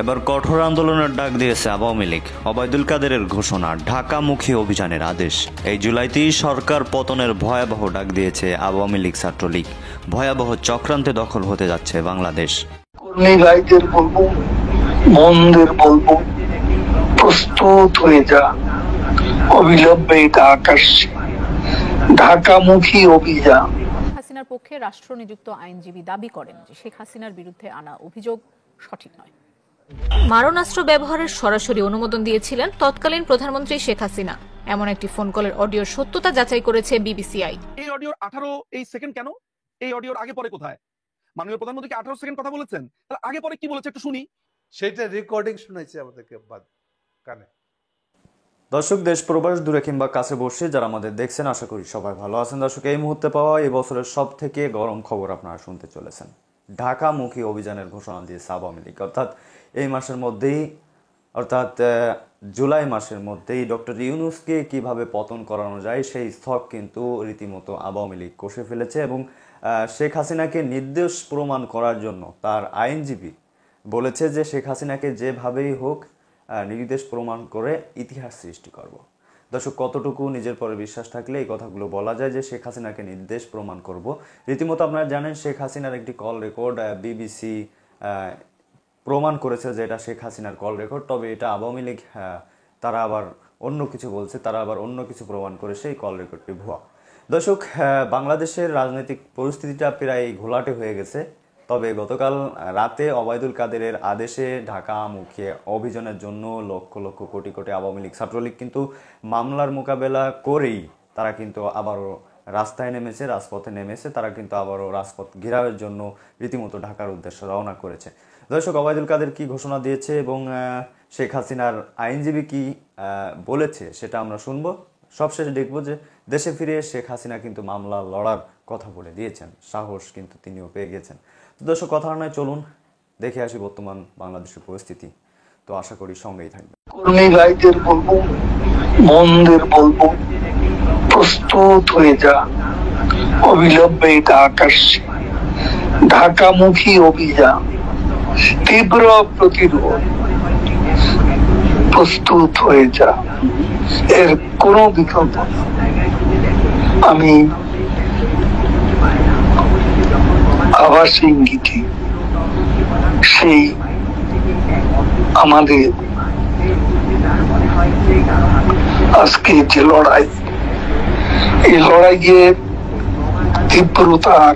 এবার কঠোর আন্দোলনের ডাক দিয়েছে আওয়ামী লীগ। ওবায়দুল কাদেরের ঘোষণা, ঢাকামুখী অভিযানের আদেশ। এই জুলাইতেই সরকার পতনের ভয়াবহ ডাক দিয়েছে আওয়ামী লীগ ছাত্রলীগ। ভয়াবহ চক্রান্তে দখল হতে যাচ্ছে বাংলাদেশ। কর্মী ভাইদের বলবো, বোনদের বলবো, প্রস্তুত হয়ে যা, অবিলম্বে ঢাকামুখী অভিযান। হাসিনার পক্ষে রাষ্ট্র নিযুক্ত আইনজীবী দাবি করেন যে শেখ হাসিনার বিরুদ্ধে আনা অভিযোগ সঠিক নয়। মারণাস্ত্র ব্যবহারের সরাসরি অনুমোদন দিয়েছিলেন তৎকালীন প্রধানমন্ত্রী শেখ হাসিনা। এমন একটি ফোন কলের অডিওর সত্যতা যাচাই করেছে বিবিসিআই। এই অডিওর 18 সেকেন্ড কেন? এই অডিওর আগে পরে কোথায়? মাননীয় প্রধানমন্ত্রী 18 সেকেন্ড কথা বলেছেন, তাহলে আগে পরে কি বলেছে একটু শুনি। সেটা রেকর্ডিং শুনেছি আমাদেরকে কানে। দর্শক, দেশ প্রবাস দূরে কিংবা কাছে বসে যারা আমাদের দেখছেন, আশা করি সবাই ভালো আছেন। দর্শক, এই মুহূর্তে পাওয়া এই বছরের সব থেকে গরম খবর আপনারা শুনতে চলেছেন। ঢাকামুখী অভিযানের ঘোষণা দিয়েছে আওয়ামী লীগ। এই মাসের মধ্যেই, অর্থাৎ জুলাই মাসের মধ্যেই ডক্টর ইউনূসকে কিভাবে পতন করানো যায় সেই স্থক কিন্তু রীতিমতো আওয়ামী লীগ কষে ফেলেছে। এবং শেখ হাসিনাকে নির্দোষ প্রমাণ করার জন্য তার আইনজীবী বলেছে যে শেখ হাসিনাকে যেভাবেই হোক নির্দোষ প্রমাণ করে ইতিহাস সৃষ্টি করব। দর্শক, কতটুকু নিজের পরে বিশ্বাস থাকলে এই কথাগুলো বলা যায় যে শেখ হাসিনাকে নির্দোষ প্রমাণ করব? রীতিমতো আপনারা জানেন, শেখ হাসিনার একটি কল রেকর্ড বিবিসি প্রমাণ করেছে যে এটা শেখ হাসিনার কল রেকর্ড। তবে এটা আওয়ামী লীগ তারা আবার অন্য কিছু বলছে, তারা আবার অন্য কিছু প্রমাণ করে সেই কল রেকর্ডটি ভুয়া। দর্শক, বাংলাদেশের রাজনৈতিক পরিস্থিতিটা প্রায় ঘোলাটে হয়ে গেছে। তবে গতকাল রাতে ওবায়দুল কাদেরের আদেশে ঢাকামুখী অভিযানের জন্য লক্ষ লক্ষ কোটি কোটি আওয়ামী লীগ ছাত্রলীগ কিন্তু মামলার মোকাবেলা করেই তারা কিন্তু আবারও রাস্তায় নেমেছে, রাজপথে নেমেছে। তারা কিন্তু আবারও রাজপথ ঘেরাওয়ের জন্য রীতিমতো ঢাকার উদ্দেশ্যে রওনা করেছে। দর্শক, ওবায়দুল কাদের কি ঘোষণা দিয়েছে এবং শেখ হাসিনার আইনজীবী কি বলেছে সেটা আমরা শুনবো। সবশেষে দেখবো যে দেশে ফিরে শেখ হাসিনা কিন্তু মামলা লড়ার কথা বলে দিয়েছেন, সাহস কিন্তু তিনিও পেয়ে গেছেন। দর্শক, কথা নয়, চলুন দেখে আসি বর্তমান বাংলাদেশের পরিস্থিতি। তো আশা করি সঙ্গেই থাকবে। কর্মী ভাইদের বলবো, বোনদের বলবো, প্রস্তুত হয়ে যা, অবিলম্বে ঢাকামুখী অভিযান, তীব্র প্রতিরোধ, প্রস্তুত হয়ে যা, এর কোনো বিকল্প নেই। আমি আবার ইঙ্গিতে সেই আমাদের আজকে যে লড়াই, এই লড়াইয়ের তীব্রতার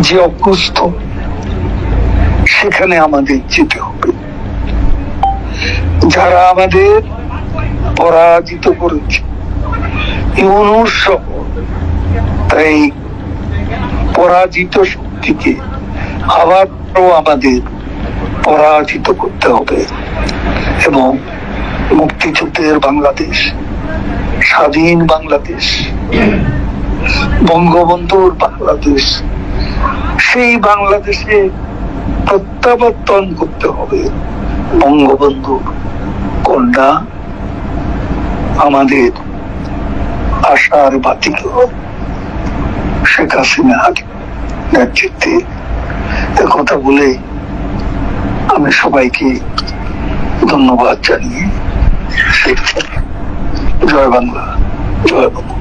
যে অভ্যস্ত, সেখানে আমাদের যেতে হবে। যারা আমাদের পরাজিত করেছে ইউনূস সহ, তাই পরাজিত শক্তিকে আবার আমাদের পরাজিত করতে হবে এবং মুক্তিযুদ্ধের বাংলাদেশ, স্বাধীন বাংলাদেশ, বঙ্গবন্ধুর বাংলাদেশ, সেই বাংলাদেশে প্রত্যাবর্তন করতে হবে। বঙ্গবন্ধুর কন্যা, আমাদের আশার বাতিক শেখ হাসিনার নেতৃত্বে। কথা বলে আমি সবাইকে ধন্যবাদ জানিয়ে জয় বাংলা, জয় বাংলা।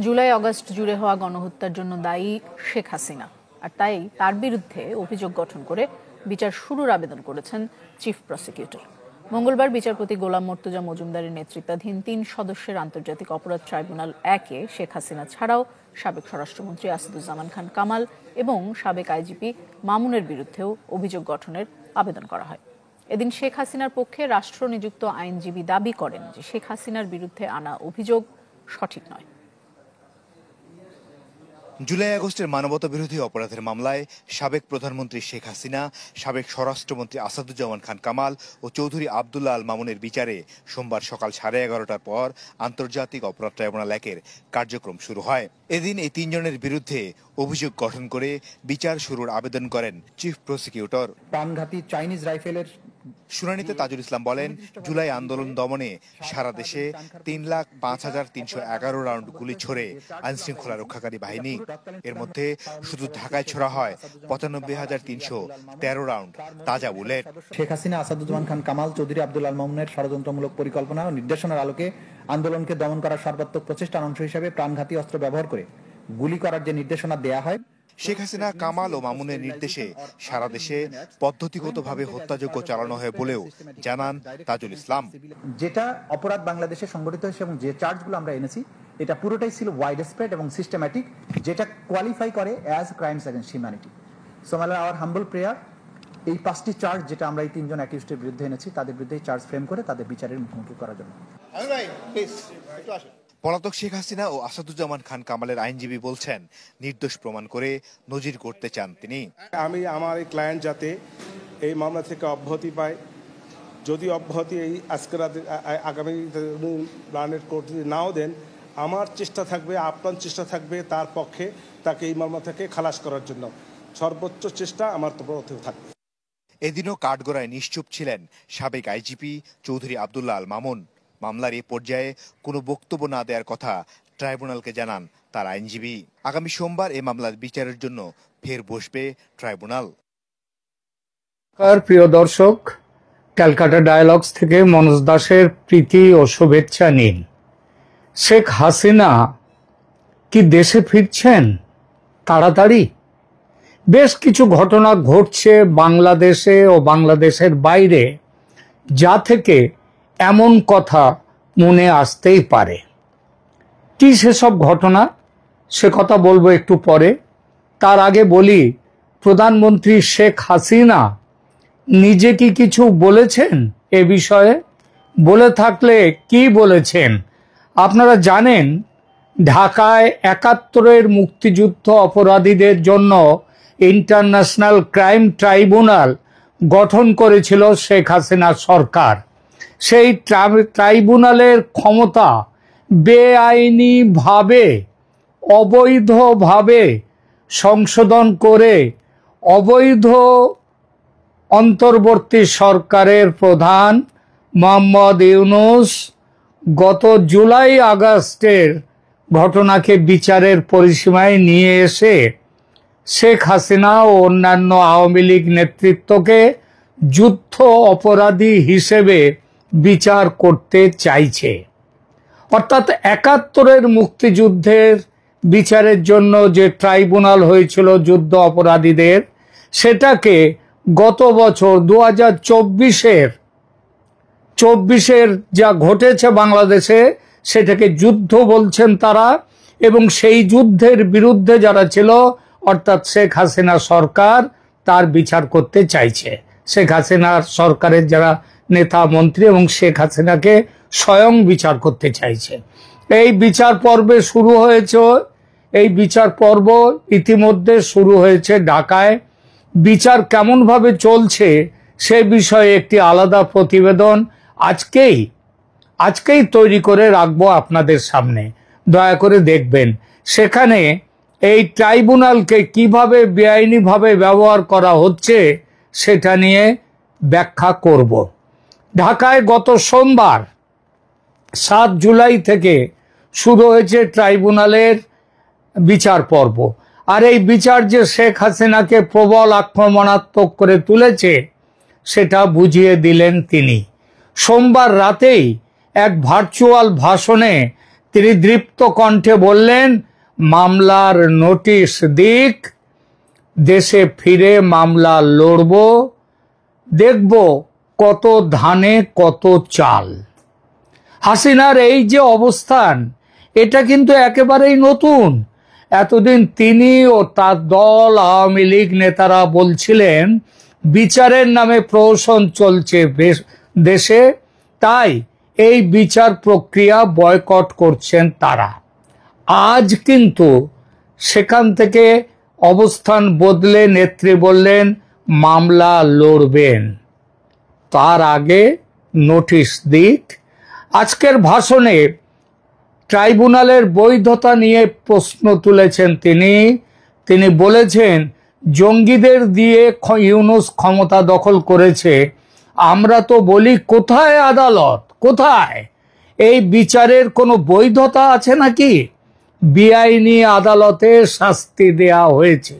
জুলাই আগস্ট জুড়ে হওয়া গণহত্যার জন্য দায়ী শেখ হাসিনা, আর তাই তার বিরুদ্ধে অভিযোগ গঠন করে বিচার শুরুর আবেদন করেছেন চিফ প্রসিকিউটর। মঙ্গলবার বিচারপতি গোলাম মর্তুজা মজুমদারের নেতৃত্বাধীন 3 সদস্যের আন্তর্জাতিক অপরাধ ট্রাইব্যুনাল 1-এ শেখ হাসিনা ছাড়াও সাবেক স্বরাষ্ট্রমন্ত্রী আসাদুজ্জামান খান কামাল এবং সাবেক আইজিপি মামুনের বিরুদ্ধেও অভিযোগ গঠনের আবেদন করা হয়। এদিন শেখ হাসিনার পক্ষে রাষ্ট্র নিযুক্ত আইনজীবী দাবি করেন যে শেখ হাসিনার বিরুদ্ধে আনা অভিযোগ সঠিক নয়। জুলাই আগস্টের মানবতা বিরোধী অপরাধের মামলায় সাবেক প্রধানমন্ত্রী শেখ হাসিনা, সাবেক স্বরাষ্ট্রমন্ত্রী আসাদুজ্জামান খান কামাল ও চৌধুরী আবদুল্লাহ আল মামুনের বিচারে সোমবার সকাল 11:30টার পর আন্তর্জাতিক অপরাধ ট্রাইব্যুনাল 1-এর কার্যক্রম শুরু হয়। এদিন এই 3 জনের বিরুদ্ধে অভিযোগ গঠন করে বিচার শুরুর আবেদন করেন চিফ প্রসিকিউটর। প্রাণঘাতী চাইনিজ রাইফেলের শুনানিতে তাজুল ইসলাম বলেন, জুলাই আন্দোলন দমনে সারা দেশে 3,05,311 রাউন্ড গুলি ছোড়ে আইনশৃঙ্খলা রক্ষাকারী বাহিনী। এর মধ্যে শুধু ঢাকায় ছোড়া হয় 95,313 রাউন্ড তাজা বুলেট। শেখ হাসিনা, আসাদুজ্জামান খান কামাল, চৌধুরী আব্দুল আল মামুনের ষড়যন্ত্রমূলক পরিকল্পনা ও নির্দেশনার আলোকে আন্দোলনকে দমন করার সর্বাত্মক প্রচেষ্টার অংশ হিসেবে প্রাণঘাতী অস্ত্র ব্যবহার করে গুলি করার যে নির্দেশনা দেয়া হয়, শেখ হাসিনা, কামাল ও মামুনের নির্দেশে সারা দেশে পদ্ধতিগতভাবে হত্যাযজ্ঞ চালানো হয় বলেও জানান তাজুল ইসলাম। যেটা অপরাধ বাংলাদেশে সংগঠিত হয়েছে এবং যে চার্জগুলো আমরা এনেছি এটা পুরোটাই ছিল ওয়াইড স্প্রেড এবং সিস্টেম্যাটিক, যেটা কোয়ালিফাই করে as crimes against humanity. So our humble prayer, এই 5টি চার্জ যেটা আমরা এই 3জন অ্যাকিউজডের বিরুদ্ধে এনেছি তাদের বিরুদ্ধে চার্জ ফ্রেম করে তাদের বিচারের মুখোমুখি করার জন্য। পলাতক শেখ হাসিনা ও আসাদুজ্জামান খান কামালের আইনজীবী বলছেন, নির্দোষ প্রমাণ করে নজির করতে চান তিনি। আমি আমার এই ক্লায়েন্ট যাতে এই মামলা থেকে অব্যাহতি পায়, যদি অব্যাহতি এই আজকে রাতে আগামী প্ল্যানেট কোর্ট নাও দেন, আমার চেষ্টা থাকবে, আপনার চেষ্টা থাকবে তার পক্ষে তাকে এই মামলা থেকে খালাস করার জন্য সর্বোচ্চ চেষ্টা আমার তরফ থাকবে। এদিনও কাঠগড়ায় নিশ্চুপ ছিলেন সাবেক আইজিপি চৌধুরী আব্দুল্লাহ আল মামুন। মামলার এ পর্যায়ে কোনো বক্তব্য না দেওয়ার কথা ট্রাইব্যুনালকে জানান তার আইনজীবী। আগামী সোমবার এ মামলার বিচারের জন্য ফের বসবে ট্রাইব্যুনাল। প্রিয় দর্শক, ক্যালকাটা ডায়ালগস থেকে মনোজ দাসের প্রীতি ও শুভেচ্ছা নিন। শেখ হাসিনা কি দেশে ফিরছেন তাড়াতাড়ি? বেশ কিছু ঘটনা ঘটছে বাংলাদেশে ও বাংলাদেশের বাইরে, যা থেকে এমন কথা মনে আসতেই পারে। কি সেসব ঘটনা, সে কথা বলবো একটু পরে। তার আগে বলি, প্রধানমন্ত্রী শেখ হাসিনা নিজে কি কিছু বলেছেন এ বিষয়ে? বলে থাকলে কি বলেছেন? আপনারা জানেন, ঢাকায় ৭১-এর মুক্তিযুদ্ধ অপরাধীদের জন্য ইন্টারন্যাশনাল ক্রাইম ট্রাইব্যুনাল গঠন করেছিল শেখ হাসিনা সরকার। সেই ট্রাইব্যুনালের ক্ষমতা বেআইনিভাবে, অবৈধভাবে সংশোধন করে অবৈধ অন্তর্বর্তী সরকারের প্রধান মোহাম্মদ ইউনূস গত জুলাই আগস্টের ঘটনাকে বিচারের পরিসীমায় নিয়ে এসে শেখ হাসিনা ও অন্যান্য আওয়ামী লীগ নেতৃত্বকে যুদ্ধ অপরাধী হিসেবে বিচার করতে চাইছে। অর্থাৎ ৭১-এর মুক্তিযুদ্ধের বিচারের জন্য যে ট্রাইব্যুনাল হয়েছিল যুদ্ধ অপরাধীদের, সেটাকে গত বছর 2024-এর যা ঘটেছে বাংলাদেশে, সেটাকে যুদ্ধ বলছেন তারা। এবং সেই যুদ্ধের বিরুদ্ধে যারা ছিল, অর্থাৎ শেখ হাসিনা সরকার, তার বিচার করতে চাইছে। শেখ হাসিনার সরকারের যারা নেতা মন্ত্রী এবং শেখ হাসিনাকে স্বয়ং বিচার করতে চাইছে। এই বিচার পর্বে শুরু হয়েছে, এই বিচার পর্ব ইতিমধ্যে শুরু হয়েছে ঢাকায়। বিচার কেমনভাবে চলছে সে বিষয়ে একটি আলাদা প্রতিবেদন আজকেই তৈরি করে রাখবো আপনাদের সামনে, দয়া করে দেখবেন। সেখানে এই ট্রাইব্যুনালকে কিভাবে বেআইনিভাবে ব্যবহার করা হচ্ছে সেটা নিয়ে ব্যাখ্যা করব। ঢাকায় গত সোমবার 7 জুলাই থেকে শুরু হয়েছে ট্রাইব্যুনালের বিচার পর্ব। আর এই বিচার যে শেখ হাসিনাকে প্রবল আক্রমণাত্মক করে তুলেছে সেটা বুঝিয়ে দিলেন তিনি। সোমবার রাতেই এক ভার্চুয়াল ভাষণে তিনি দৃপ্ত কণ্ঠে বললেন, মামলার নোটিশ দিক, দেশে ফিরে মামলা লড়ব, দেখব কত ধানে কত চাল। হাসিনার এই যে অবস্থান, এটা কিন্তু একেবারেই নতুন। এতদিন তিনি ও তার দল আওয়ামী লীগ নেতারা বলছিলেন বিচারের নামে প্রহসন চলছে দেশে, তাই এই বিচার প্রক্রিয়া বয়কট করছেন তারা। আজ কিন্তু সেখান থেকে অবস্থান বদলে নেত্রী বললেন মামলা লড়বেন, তার আগে নোটিশ দিক। আজকের ভাষণে ট্রাইব্যুনালের বৈধতা নিয়ে প্রশ্ন তুলেছেন তিনি বলেছেন, জঙ্গিদের দিয়ে ইউনূস ক্ষমতা দখল করেছে আমরা তো বলি কোথায় আদালত, কোথায় এই বিচারের কোনো বৈধতা আছে নাকি? বেআইনি আদালতে শাস্তি দেয়া হয়েছে।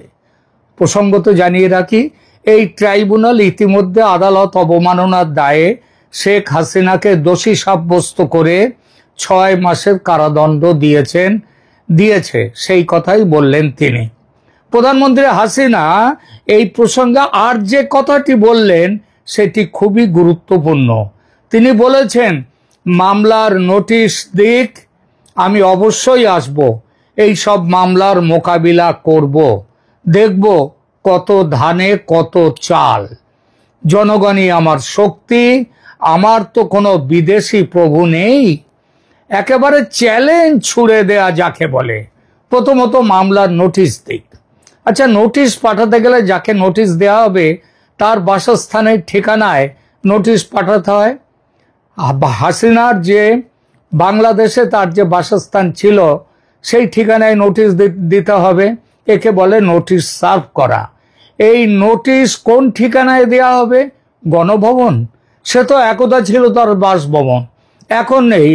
প্রসঙ্গত জানিয়ে রাখি, এই ট্রাইব্যুনাল ইতিমধ্যে আদালত অবমাননার দায়ে শেখ হাসিনাকে দোষী সাব্যস্ত করে 6 মাসের কারাদণ্ড দিয়েছে সেই কথাই বললেন তিনি। প্রধানমন্ত্রী হাসিনা এই প্রসঙ্গে আর যে কথাটি বললেন সেটি খুবই গুরুত্বপূর্ণ। তিনি বলেছেন, মামলার নোটিশ দিক, আমি অবশ্যই আসব, এই সব মামলার মোকাবিলা করব, দেখব কত ধানে কত চাল, জনগণই আমার শক্তি, আমার তো কোনো বিদেশি প্রভু নেই। একেবারে চ্যালেঞ্জ ছুড়ে দেয়া যাকে বলে। প্রথমত মামলার নোটিশ দিক। আচ্ছা, নোটিশ পাঠাতে গেলে যাকে নোটিশ দেওয়া হবে তার বাসস্থানের ঠিকানায় নোটিশ পাঠাতে হয়। হাসিনার যে বাংলাদেশে তার যে বাসস্থান ছিল সেই ঠিকানায় নোটিশ দিতে হবে। একে বলে নোটিশ সার্ভ করা। এই নোটিশ কোন ঠিকানায় দেয়া হবে? গণভবন। সে তো একদা ছিল তার বাসভবন, এখন নেই।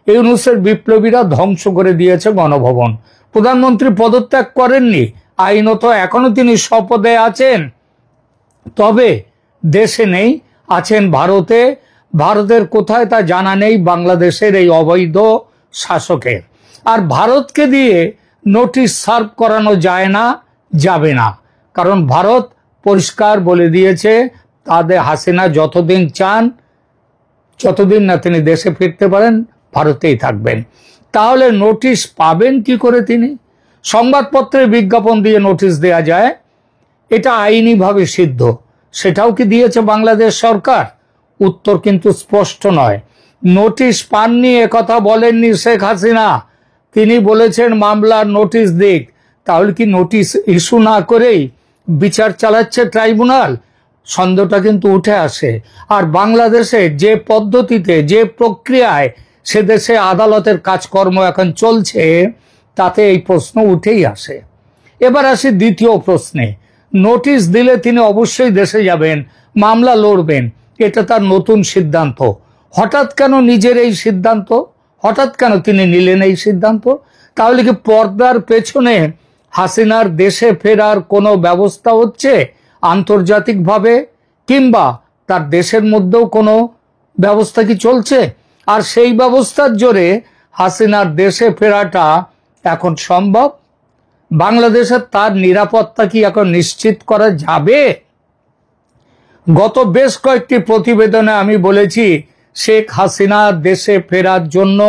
ইউনূসের বিপ্লবীরা ধ্বংস করে দিয়েছে গণভবন। প্রধানমন্ত্রী পদত্যাগ করেননি, আইনত এখনো তিনি শপথে আছেন, তবে দেশে নেই, আছেন ভারতে। ভারতের কোথায় তা জানা নেই বাংলাদেশের এই অবৈধ শাসকের। আর ভারতকে দিয়ে নোটিশ সার্ভ করানো যায় না, যাবে না, কারণ ভারত পরিষ্কার বলে দিয়েছে তাদের হাসিনা যতদিন চান, যতদিন না তিনি দেশে ফিরতে পারেন, ভারতেই থাকবেন। তাহলে নোটিশ পাবেন কি করে তিনি? সংবাদপত্রের বিজ্ঞাপন দিয়ে নোটিশ দেয়া যায়, এটা আইনিভাবে সিদ্ধ। সেটাও কি দিয়েছে বাংলাদেশ সরকার? উত্তর কিন্তু স্পষ্ট নয়। নোটিশ পাননি একথা বলেননি শেখ হাসিনা, তিনি বলেছেন মামলার নোটিশ দিক। তাহলে কি নোটিশ ইস্যু না করেই বিচার চালাচ্ছে ট্রাইব্যুনাল? সন্দেহটা কিন্তু উঠে আসে। আর বাংলাদেশে যে পদ্ধতিতে, যে প্রক্রিয়ায় সে দেশে আদালতের কাজকর্ম এখন চলছে, তাতে এই প্রশ্ন উঠেই আসে। এবার আসি দ্বিতীয় প্রশ্নে। নোটিশ দিলে তিনি অবশ্যই দেশে যাবেন, মামলা লড়বেন, এটা তার নতুন সিদ্ধান্ত। হঠাৎ কেন নিজের এই সিদ্ধান্ত? হঠাৎ কেন তিনি নিলেন এই সিদ্ধান্ত? তাহলে কি পর্দার পেছনে হাসিনার দেশে ফেরার কোনো ব্যবস্থা হচ্ছে আন্তর্জাতিকভাবে, কিংবা তার দেশের মধ্যেও কোনো ব্যবস্থা কি চলছে? আর সেই ব্যবস্থার জোরে হাসিনার দেশে ফেরাটা এখন সম্ভব? বাংলাদেশের তার নিরাপত্তা কি এখন নিশ্চিত করা যাবে? গত বেশ কয়েকটি প্রতিবেদনে আমি বলেছি শেখ হাসিনা দেশে ফেরার জন্য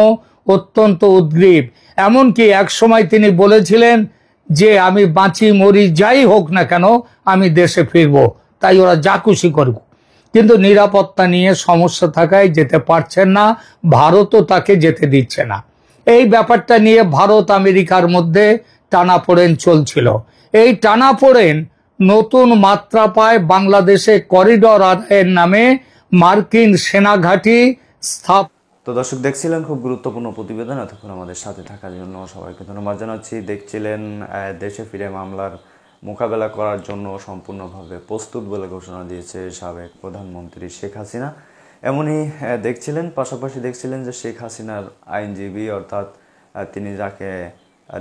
অত্যন্ত উদ্গ্রীব। এমনকি এক সময় তিনি বলেছিলেন যে আমি বাঁচি মরি যাই হোক না কেন আমি দেশে ফিরবো, তাই ওরা যা খুশি করুক। কিন্তু নিরাপত্তা নিয়ে সমস্যা থাকায় যেতে পারছেন না, ভারতও তাকে যেতে দিচ্ছে না। এই ব্যাপারটা নিয়ে ভারত আমেরিকার মধ্যে টানাপোড়েন চলছিল। এই টানাপোড়েন নতুন মাত্রা পায় বাংলাদেশে করিডর আদায়ের নামে মার্কিন সেনাঘাঁটি তো দর্শক, দেখছিলেন খুব গুরুত্বপূর্ণ প্রতিবেদন। এতক্ষণ আমাদের সাথে থাকার জন্য সবাইকে ধন্যবাদ জানাচ্ছি। দেখছিলেন দেশে ফিরে মামলার মোকাবেলা করার জন্য সম্পূর্ণভাবে প্রস্তুত বলে ঘোষণা দিয়েছে সাবেক প্রধানমন্ত্রী শেখ হাসিনা। এমনই দেখছিলেন, পাশাপাশি দেখছিলেন যে শেখ হাসিনার আইনজীবী, অর্থাৎ তিনি যাকে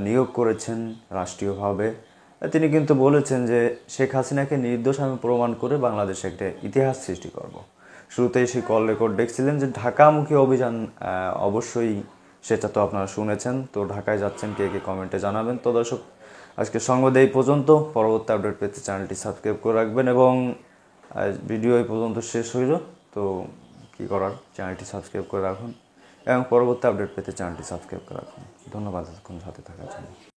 নিয়োগ করেছেন রাষ্ট্রীয়ভাবে, তিনি কিন্তু বলেছেন যে শেখ হাসিনাকে নির্দোষ আমি প্রমাণ করে বাংলাদেশে একটা ইতিহাস সৃষ্টি করব। শুরুতেই সেই কল রেকর্ড দেখছিলেন যে ঢাকামুখী অভিযান, অবশ্যই সেটা তো আপনারা শুনেছেন। তো ঢাকায় যাচ্ছেন কে কে কমেন্টে জানাবেন। তো দর্শক, আজকে সংবাদ এই পর্যন্ত। পরবর্তী আপডেট পেতে চ্যানেলটি সাবস্ক্রাইব করে রাখবেন, এবং ভিডিও এই পর্যন্ত শেষ হইল তো কি করার, চ্যানেলটি সাবস্ক্রাইব করে রাখুন, এবং পরবর্তী আপডেট পেতে চ্যানেলটি সাবস্ক্রাইব করে রাখুন। ধন্যবাদ এতক্ষণ সাথে থাকার জন্য।